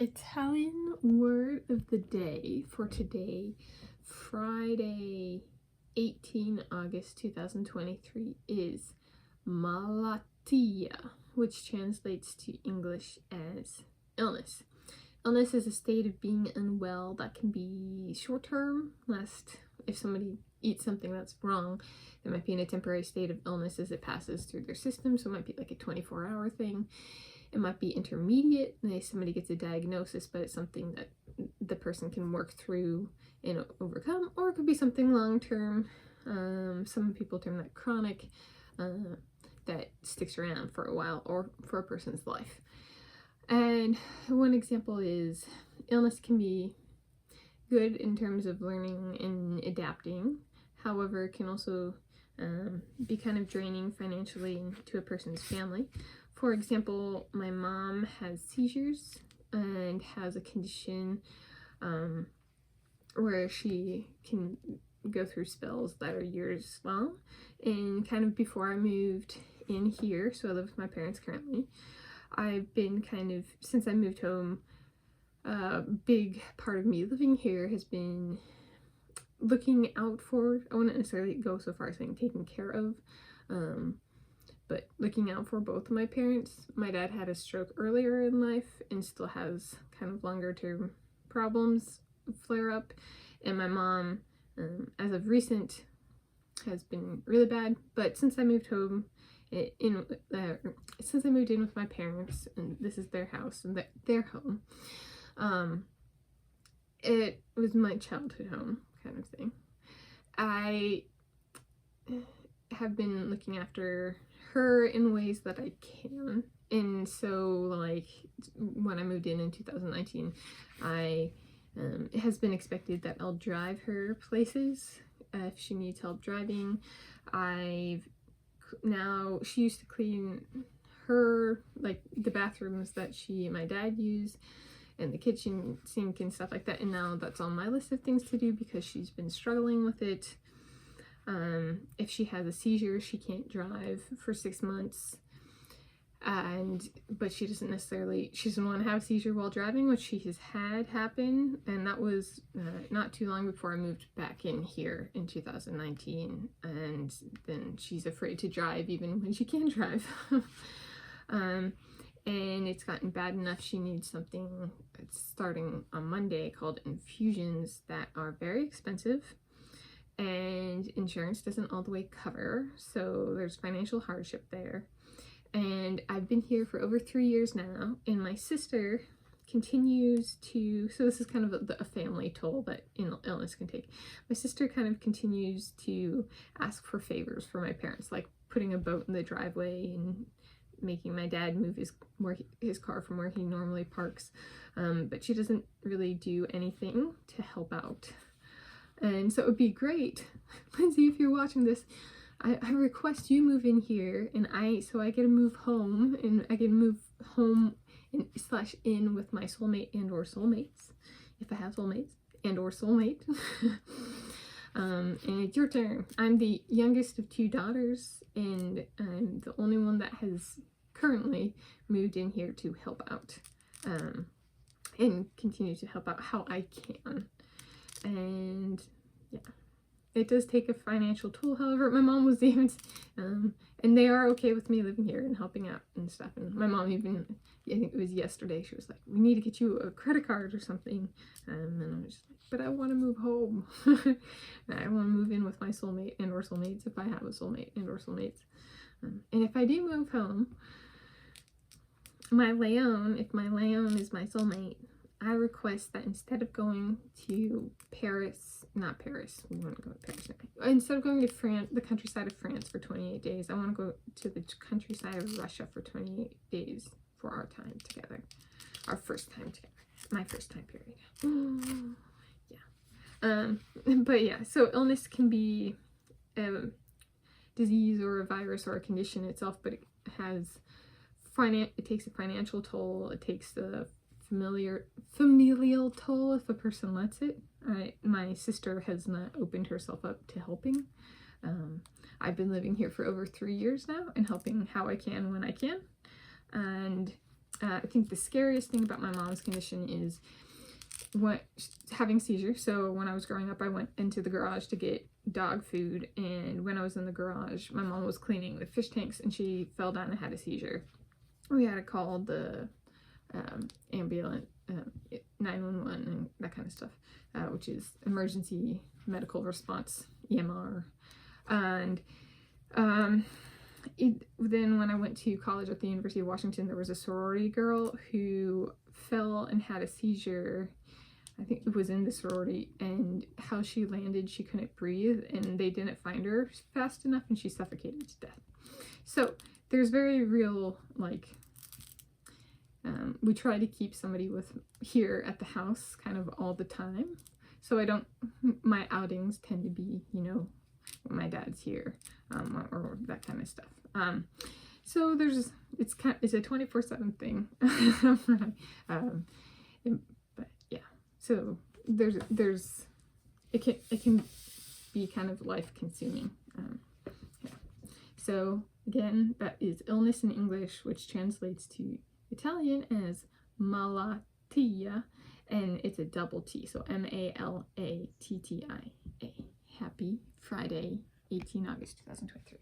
Italian word of the day for today, Friday, 18 August 2023, is Malattia, which translates to English as illness. Illness is a state of being unwell that can be short-term, if somebody eats something that's wrong, they might be in a temporary state of illness as it passes through their system, so it might be like a 24-hour thing. It might be intermediate, somebody gets a diagnosis, but it's something that the person can work through and overcome, or it could be something long-term. Some people term that chronic, that sticks around for a while or for a person's life. And one example is illness can be good in terms of learning and adapting. However, it can also be kind of draining financially to a person's family. For example, my mom has seizures and has a condition where she can go through spells that are years long. And kind of before I moved in here, so I live with my parents currently, I've been since I moved home, a big part of me living here has been looking out for, I wouldn't necessarily go so far as saying taking care of, but looking out for both of my parents. My dad had a stroke earlier in life and still has kind of longer term problems flare up, and my mom, as of recent, has been really bad. But since I moved home, since I moved in with my parents, and this is their house and their home, it was my childhood home kind of thing. I have been looking after her in ways that I can, and so like when I moved in 2019, it has been expected that I'll drive her places if she needs help driving. She used to clean her, like the bathrooms that she and my dad use and the kitchen sink and stuff like that, and now that's on my list of things to do because she's been struggling with it. If she has a seizure, she can't drive for 6 months, but she doesn't want to have a seizure while driving, which she has had happen, and that was not too long before I moved back in here in 2019, and then she's afraid to drive even when she can drive. And it's gotten bad enough she needs something that's starting on Monday called infusions that are very expensive, and insurance doesn't all the way cover, so there's financial hardship there. And I've been here for over 3 years now, and my sister continues to, so this is kind of a family toll that illness can take. My sister kind of continues to ask for favors for my parents, like putting a boat in the driveway and making my dad move his car from where he normally parks, but she doesn't really do anything to help out. And so it would be great, Lindsay, if you're watching this, I request you move in here, and so I get to move home, and I can move home /in with my soulmate and or soulmates, if I have soulmates and or soulmate. And it's your turn. I'm the youngest of 2 daughters, and I'm the only one that has currently moved in here to help out, and continue to help out how I can. And yeah, it does take a financial toll. However, my mom was even, and they are okay with me living here and helping out and stuff. And my mom even, I think it was yesterday, she was like, we need to get you a credit card or something. And I was just like, but I want to move home. I want to move in with my soulmate and or soulmates if I have a soulmate and or soulmates. And if I do move home, if my Leon is my soulmate, I request that instead of going to not Paris, we want to go to Paris now. Instead of going to France, the countryside of France for 28 days, I want to go to the countryside of Russia for 28 days for our time together. Our first time together. My first time period. Yeah. But yeah, so illness can be a disease or a virus or a condition itself, but it takes a financial toll, it takes the familial toll if a person lets it. My sister has not opened herself up to helping. I've been living here for over 3 years now and helping how I can when I can. And I think the scariest thing about my mom's condition is having seizures. So when I was growing up, I went into the garage to get dog food, and when I was in the garage, my mom was cleaning the fish tanks and she fell down and had a seizure. We had to call the ambulance, 911 and that kind of stuff, which is emergency medical response, EMR. And then when I went to college at the University of Washington, there was a sorority girl who fell and had a seizure. I think it was in the sorority, and how she landed, she couldn't breathe, and they didn't find her fast enough, and she suffocated to death. So there's very real, like, we try to keep somebody here at the house kind of all the time. So my outings tend to be, you know, when my dad's here, or that kind of stuff. So it's a 24/7 thing. But yeah, so it can be kind of life consuming. Yeah. So again, that is illness in English, which translates to Italian as malattia, and it's a double T, so Malattia. Happy Friday, 18 August 2023.